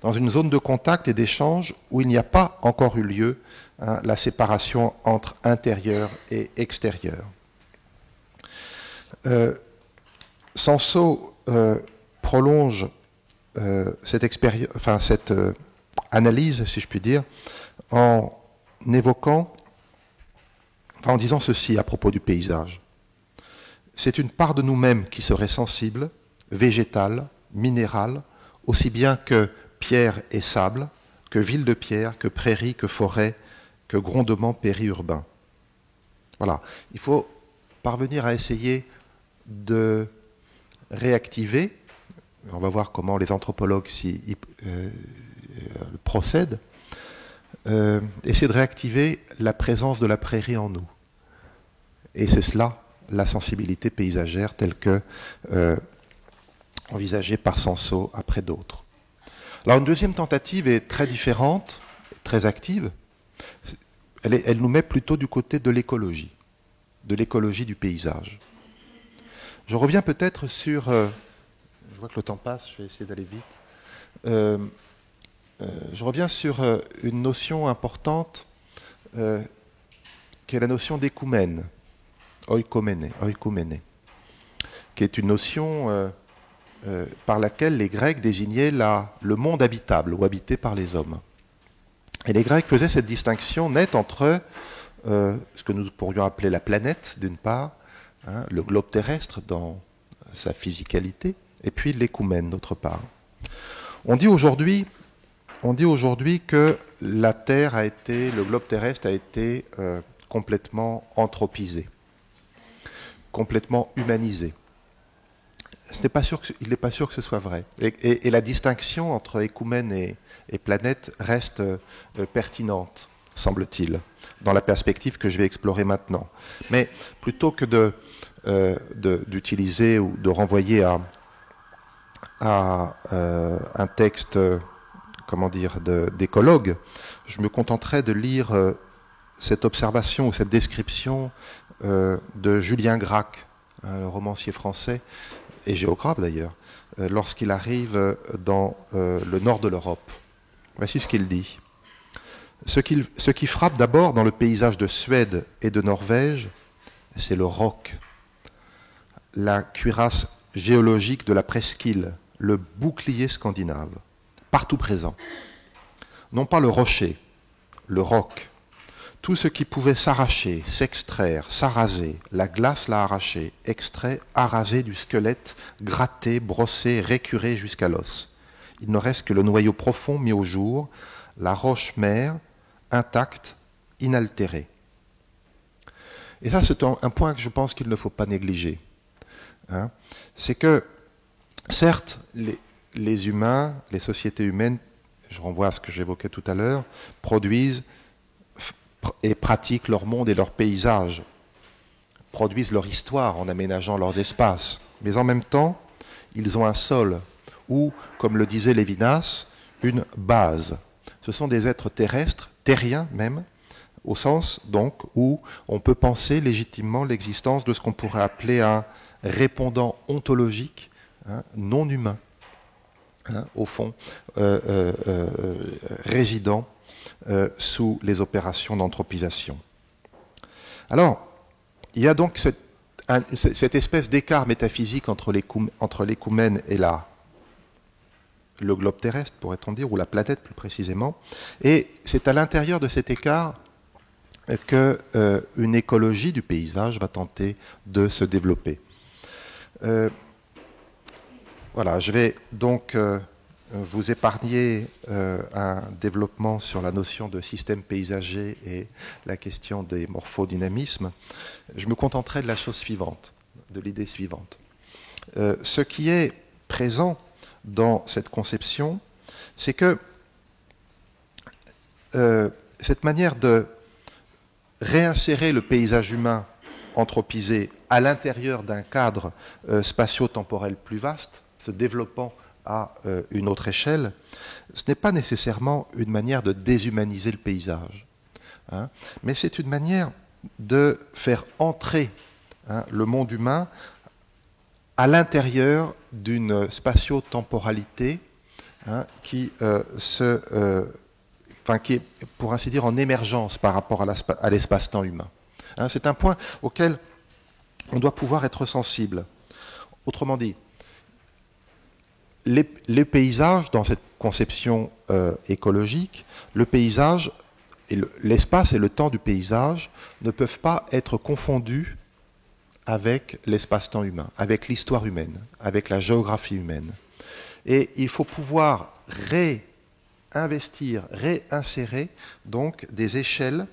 dans une zone de contact et d'échange où il n'y a pas encore eu lieu la séparation entre intérieur et extérieur. Sansot prolonge cette analyse, si je puis dire, en disant ceci à propos du paysage. C'est une part de nous-mêmes qui serait sensible, végétale, minérale, aussi bien que pierre et sable, que ville de pierre, que prairie, que forêt, que grondement périurbain. Voilà. Il faut parvenir à essayer de réactiver, on va voir comment les anthropologues procèdent, essayer de réactiver la présence de la prairie en nous. Et c'est cela, la sensibilité paysagère telle que envisagée par Sansot après d'autres. Alors une deuxième tentative est très différente, très active. Elle nous met plutôt du côté de l'écologie du paysage. Je reviens peut-être sur... je vois que le temps passe, je vais essayer d'aller vite. Je reviens sur une notion importante qui est la notion d'écoumène, oikoumène, qui est une notion par laquelle les Grecs désignaient le monde habitable ou habité par les hommes. Et les Grecs faisaient cette distinction nette entre ce que nous pourrions appeler la planète, d'une part, hein, le globe terrestre dans sa physicalité, et puis l'écoumène, d'autre part. On dit aujourd'hui que la Terre le globe terrestre a été complètement anthropisé, complètement humanisé. Il n'est pas sûr que ce soit vrai. Et la distinction entre écoumène et planète reste pertinente, semble-t-il, dans la perspective que je vais explorer maintenant. Mais plutôt que d'utiliser ou de renvoyer à un texte, d'écologue, je me contenterai de lire cette observation ou cette description de Julien Gracq, le romancier français, et géographe d'ailleurs, lorsqu'il arrive dans le nord de l'Europe. Voici ce qu'il dit. Ce qui frappe d'abord dans le paysage de Suède et de Norvège, c'est le roc, la cuirasse géologique de la presqu'île, le bouclier scandinave, partout présent. Non pas le rocher, le roc. Tout ce qui pouvait s'arracher, s'extraire, s'araser, la glace l'a arraché, extrait, arasé du squelette, gratté, brossé, récuré jusqu'à l'os. Il ne reste que le noyau profond mis au jour, la roche mère, intacte, inaltérée. Et ça, c'est un point que je pense qu'il ne faut pas négliger. Hein. C'est que, certes, les humains, les sociétés humaines, je renvoie à ce que j'évoquais tout à l'heure, produisent et pratiquent leur monde et leur paysage, produisent leur histoire en aménageant leurs espaces. Mais en même temps, ils ont un sol ou, comme le disait Lévinas, une base. Ce sont des êtres terrestres, terriens même, au sens donc où on peut penser légitimement l'existence de ce qu'on pourrait appeler un répondant ontologique, hein, non humain, hein, au fond, résidant sous les opérations d'anthropisation. Alors, il y a donc cette espèce d'écart métaphysique entre l'écoumène et le globe terrestre, pourrait-on dire, ou la planète plus précisément, et c'est à l'intérieur de cet écart qu'une écologie du paysage va tenter de se développer. Voilà, je vais donc vous épargner un développement sur la notion de système paysager et la question des morphodynamismes. Je me contenterai de la chose suivante, de l'idée suivante. Ce qui est présent dans cette conception, c'est que cette manière de réinsérer le paysage humain anthropisé à l'intérieur d'un cadre spatio-temporel plus vaste, se développant à une autre échelle, ce n'est pas nécessairement une manière de déshumaniser le paysage, hein, mais c'est une manière de faire entrer, hein, le monde humain à l'intérieur d'une spatio-temporalité, hein, qui est, pour ainsi dire, en émergence par rapport à l'espace-temps humain. Hein, c'est un point auquel on doit pouvoir être sensible. Autrement dit, les paysages, dans cette conception écologique, le paysage, l'espace et le temps du paysage ne peuvent pas être confondus avec l'espace-temps humain, avec l'histoire humaine, avec la géographie humaine. Et il faut pouvoir réinvestir, réinsérer donc des échelles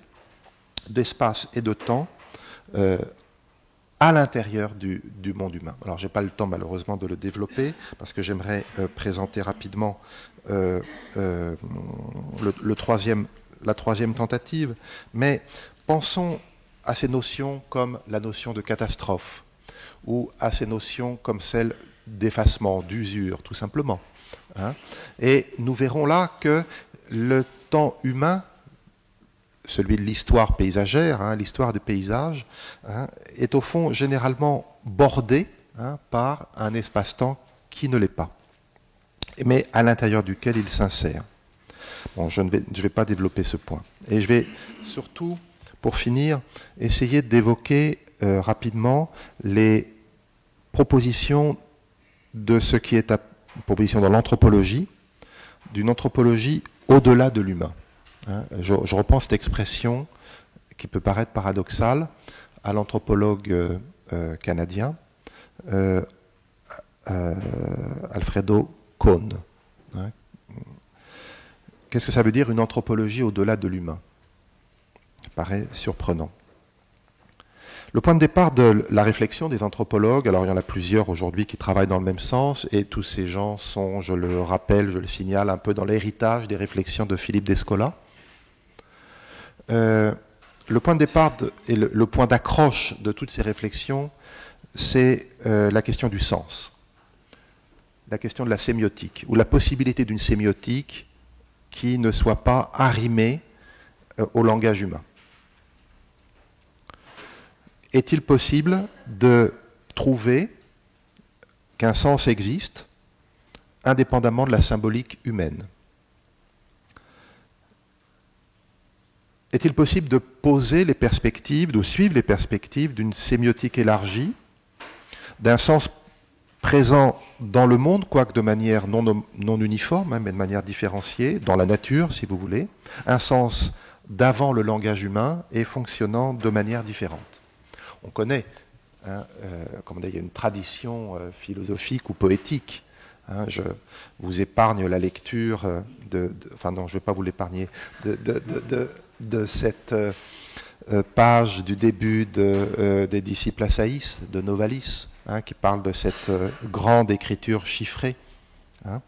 d'espace et de temps à l'intérieur du monde humain. Alors, je n'ai pas le temps, malheureusement, de le développer, parce que j'aimerais présenter rapidement la troisième tentative, mais pensons à ces notions comme la notion de catastrophe, ou à ces notions comme celle d'effacement, d'usure, tout simplement. Hein. Et nous verrons là que le temps humain, celui de l'histoire paysagère, hein, l'histoire des paysages, hein, est au fond généralement bordé, hein, par un espace-temps qui ne l'est pas, mais à l'intérieur duquel il s'insère. Bon, je ne vais pas développer ce point. Et je vais surtout, pour finir, essayer d'évoquer rapidement les propositions de ce qui est à proposition dans l'anthropologie, d'une anthropologie au-delà de l'humain. Hein, je reprends cette expression qui peut paraître paradoxale à l'anthropologue canadien Alfredo Kohn. Hein. Qu'est-ce que ça veut dire une anthropologie au-delà de l'humain? Ça paraît surprenant. Le point de départ de la réflexion des anthropologues, alors il y en a plusieurs aujourd'hui qui travaillent dans le même sens, et tous ces gens sont, je le rappelle, je le signale, un peu dans l'héritage des réflexions de Philippe Descola. Le point de départ et le point d'accroche de toutes ces réflexions, c'est la question du sens, la question de la sémiotique, ou la possibilité d'une sémiotique qui ne soit pas arrimée au langage humain. Est-il possible de trouver qu'un sens existe indépendamment de la symbolique humaine? Est-il possible de poser les perspectives, de suivre les perspectives d'une sémiotique élargie, d'un sens présent dans le monde, quoique de manière non uniforme, hein, mais de manière différenciée, dans la nature, si vous voulez, un sens d'avant le langage humain et fonctionnant de manière différente? On connaît, hein, comme il y a une tradition philosophique ou poétique. Hein, je vous épargne la lecture enfin non, je ne vais pas vous l'épargner, de cette page du début des disciples Assaïs, de Novalis, hein, qui parle de cette grande écriture chiffrée. Hein.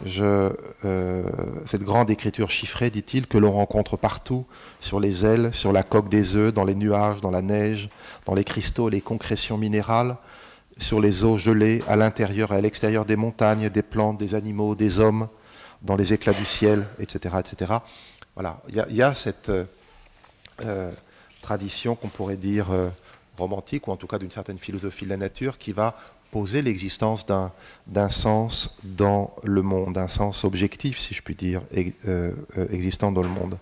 Cette grande écriture chiffrée, dit-il, que l'on rencontre partout, sur les ailes, sur la coque des œufs, dans les nuages, dans la neige, dans les cristaux, les concrétions minérales, sur les eaux gelées, à l'intérieur et à l'extérieur des montagnes, des plantes, des animaux, des hommes, dans les éclats du ciel, etc. etc. Voilà, il y a cette tradition qu'on pourrait dire romantique, ou en tout cas d'une certaine philosophie de la nature, qui va poser l'existence d'un sens dans le monde, un sens objectif, si je puis dire, existant dans le monde.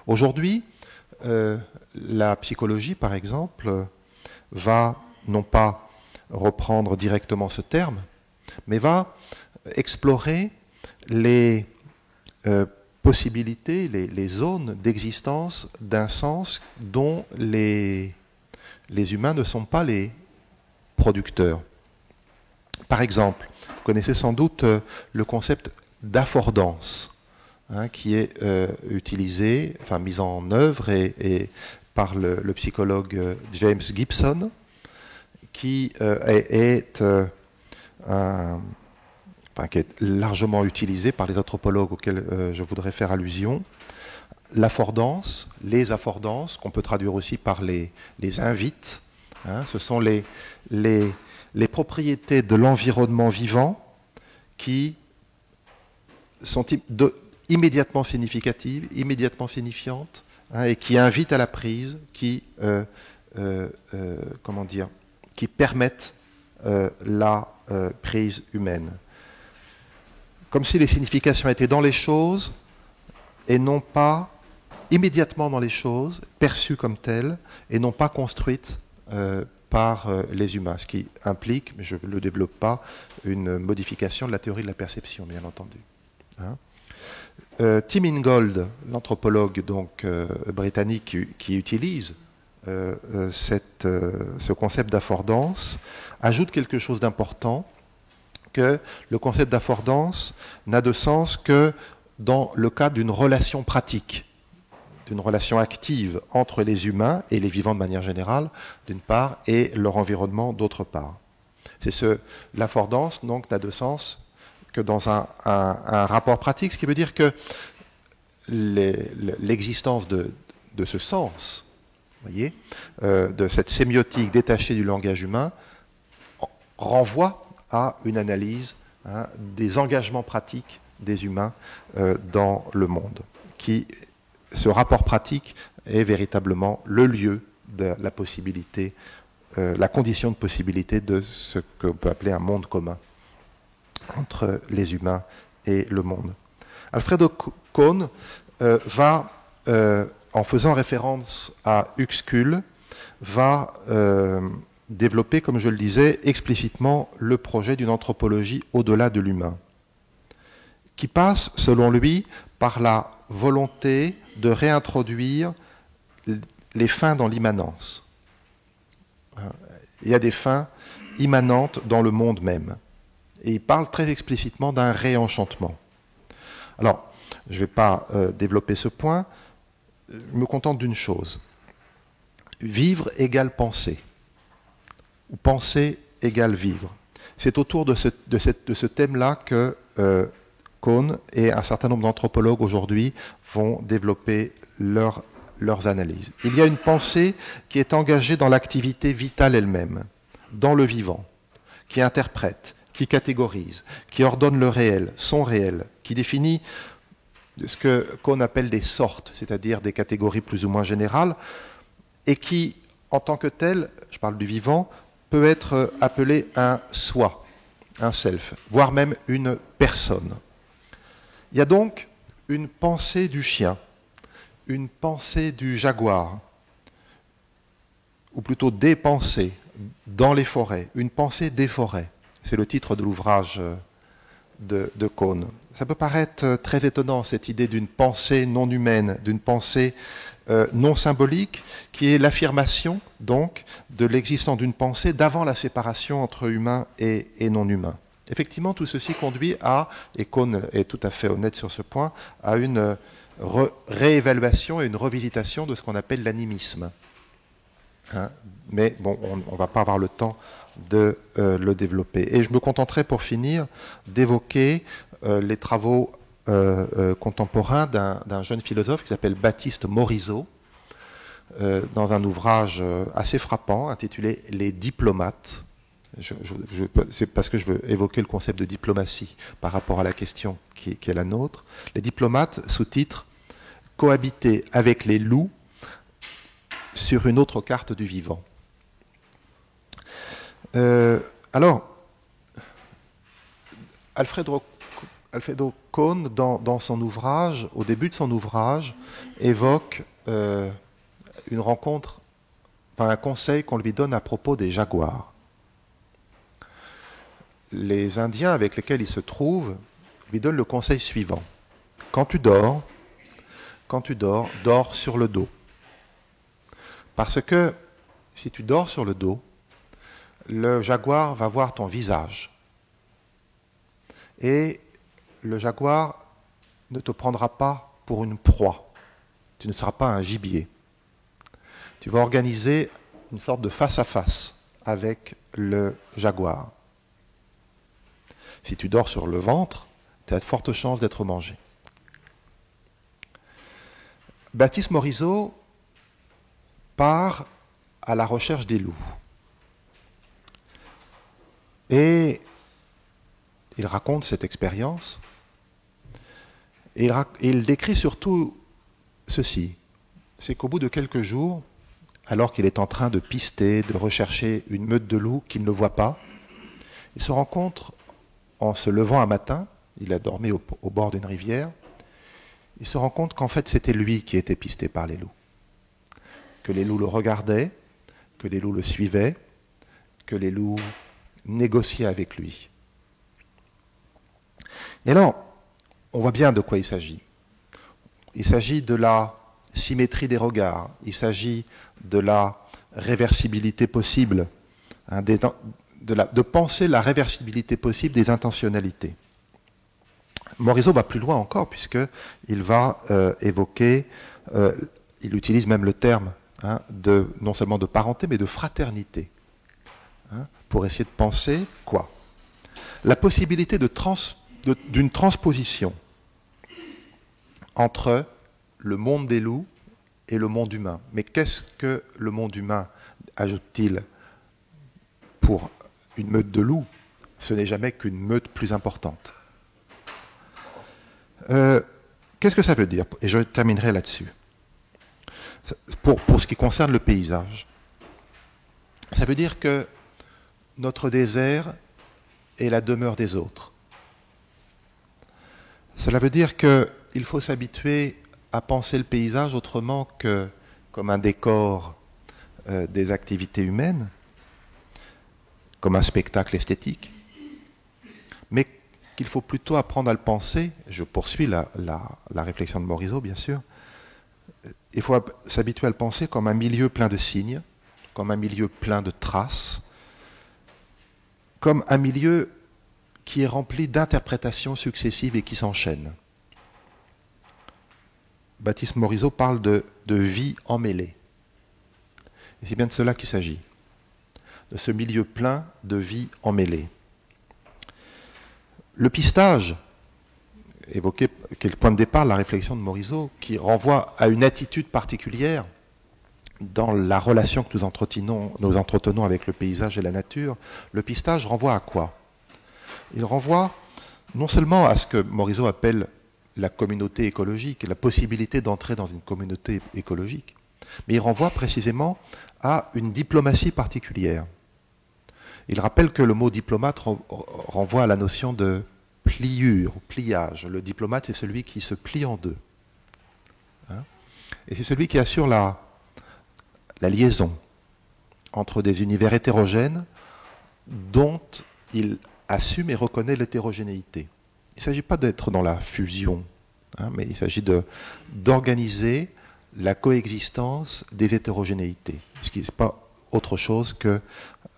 Aujourd'hui, la psychologie, par exemple, va non pas reprendre directement ce terme, mais va explorer les possibilités, les zones d'existence d'un sens dont les humains ne sont pas les producteurs. Par exemple, vous connaissez sans doute le concept d'affordance, hein, qui est utilisé, enfin mis en œuvre et par le psychologue James Gibson, qui est largement utilisé par les anthropologues auxquels je voudrais faire allusion. L'affordance, les affordances, qu'on peut traduire aussi par les invites, hein, ce sont les propriétés de l'environnement vivant qui sont immédiatement significatives, immédiatement signifiantes, hein, et qui invitent à la prise, qui permettent la prise humaine. Comme si les significations étaient dans les choses et non pas immédiatement dans les choses, perçues comme telles, et non pas construites par les humains, ce qui implique, mais je ne le développe pas, une modification de la théorie de la perception, bien entendu. Hein. Tim Ingold, l'anthropologue donc britannique qui utilise ce concept d'affordance, ajoute quelque chose d'important, que le concept d'affordance n'a de sens que dans le cadre d'une relation pratique, d'une relation active entre les humains et les vivants de manière générale, d'une part, et leur environnement, d'autre part. L'affordance, donc, n'a de sens que dans un rapport pratique, ce qui veut dire que l'existence de ce sens, voyez, de cette sémiotique détachée du langage humain, renvoie à une analyse, hein, des engagements pratiques des humains dans le monde. Ce rapport pratique est véritablement le lieu de la possibilité, la condition de possibilité de ce qu'on peut appeler un monde commun entre les humains et le monde. Alfredo Kohn va, en faisant référence à Uexküll, va développer, comme je le disais, explicitement le projet d'une anthropologie au-delà de l'humain, qui passe, selon lui, par la volonté de réintroduire les fins dans l'immanence. Il y a des fins immanentes dans le monde même. Et il parle très explicitement d'un réenchantement. Alors, je ne vais pas développer ce point, je me contente d'une chose. Vivre égale penser, ou penser égale vivre. C'est autour de ce thème-là que Kohn et un certain nombre d'anthropologues aujourd'hui vont développer leurs analyses. Il y a une pensée qui est engagée dans l'activité vitale elle-même, dans le vivant, qui interprète, qui catégorise, qui ordonne le réel, son réel, qui définit ce que Kohn appelle des sortes, c'est-à-dire des catégories plus ou moins générales, et qui, en tant que tel, je parle du vivant, peut être appelé un soi, un self, voire même une personne. Il y a donc une pensée du chien, une pensée du jaguar, ou plutôt des pensées dans les forêts, une pensée des forêts. C'est le titre de l'ouvrage de Kohn. Ça peut paraître très étonnant, cette idée d'une pensée non humaine, d'une pensée non symbolique, qui est l'affirmation, donc, de l'existence d'une pensée d'avant la séparation entre humain et non humain. Effectivement, tout ceci conduit à, et Kohn est tout à fait honnête sur ce point, à une réévaluation et une revisitation de ce qu'on appelle l'animisme. Mais bon, on ne va pas avoir le temps de le développer. Et je me contenterai pour finir d'évoquer les travaux contemporains d'un jeune philosophe qui s'appelle Baptiste Morisot, dans un ouvrage assez frappant intitulé « Les diplomates ». C'est parce que je veux évoquer le concept de diplomatie par rapport à la question qui est la nôtre. Les diplomates, sous-titre « Cohabiter avec les loups sur une autre carte du vivant ». Alors, Alfredo Kohn, dans son ouvrage, au début de son ouvrage, évoque une rencontre, enfin un conseil qu'on lui donne à propos des jaguars. Les Indiens avec lesquels il se trouve lui donnent le conseil suivant. Quand tu dors, dors sur le dos. Parce que si tu dors sur le dos, le jaguar va voir ton visage. Et le jaguar ne te prendra pas pour une proie. Tu ne seras pas un gibier. Tu vas organiser une sorte de face-à-face avec le jaguar. Si tu dors sur le ventre, tu as de fortes chances d'être mangé. Baptiste Morisot part à la recherche des loups. Et il raconte cette expérience. Et il décrit surtout ceci. C'est qu'au bout de quelques jours, alors qu'il est en train de pister, de rechercher une meute de loups qu'il ne voit pas, il se rencontre en se levant un matin, il a dormi au bord d'une rivière, il se rend compte qu'en fait c'était lui qui était pisté par les loups. Que les loups le regardaient, que les loups le suivaient, que les loups négociaient avec lui. Et alors, on voit bien de quoi il s'agit. Il s'agit de la symétrie des regards, il s'agit de la réversibilité possible, de penser la réversibilité possible des intentionnalités. Morisot va plus loin encore, puisqu'il va évoquer, il utilise même le terme non seulement de parenté, mais de fraternité, pour essayer de penser quoi ? La possibilité d'une transposition entre le monde des loups et le monde humain. Mais qu'est-ce que le monde humain, ajoute-t-il, pour une meute de loups ? Ce n'est jamais qu'une meute plus importante. Qu'est-ce que ça veut dire ? Et je terminerai là-dessus. Pour ce qui concerne le paysage, ça veut dire que notre désert est la demeure des autres. Cela veut dire qu'il faut s'habituer à penser le paysage autrement que comme un décor des activités humaines, comme un spectacle esthétique, mais qu'il faut plutôt apprendre à le penser. Je poursuis la réflexion de Morisot, bien sûr. Il faut s'habituer à le penser comme un milieu plein de signes, comme un milieu plein de traces, comme un milieu qui est rempli d'interprétations successives et qui s'enchaînent. Baptiste Morisot parle de vie emmêlée. Et c'est bien de cela qu'il s'agit, de ce milieu plein de vie emmêlée. Le pistage, évoqué, qui est le point de départ de la réflexion de Morisot, qui renvoie à une attitude particulière dans la relation que nous entretenons avec le paysage et la nature. Le pistage renvoie à quoi? Il renvoie non seulement à ce que Morisot appelle la communauté écologique, la possibilité d'entrer dans une communauté écologique, mais il renvoie précisément à une diplomatie particulière. Il rappelle que le mot diplomate renvoie à la notion de pliure, pliage. Le diplomate est celui qui se plie en deux. Et c'est celui qui assure la liaison entre des univers hétérogènes dont il assume et reconnaît l'hétérogénéité. Il ne s'agit pas d'être dans la fusion, mais il s'agit d'organiser la coexistence des hétérogénéités, ce qui n'est pas autre chose que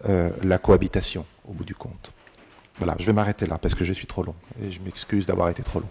la cohabitation, au bout du compte. Voilà, je vais m'arrêter là, parce que je suis trop long, et je m'excuse d'avoir été trop long.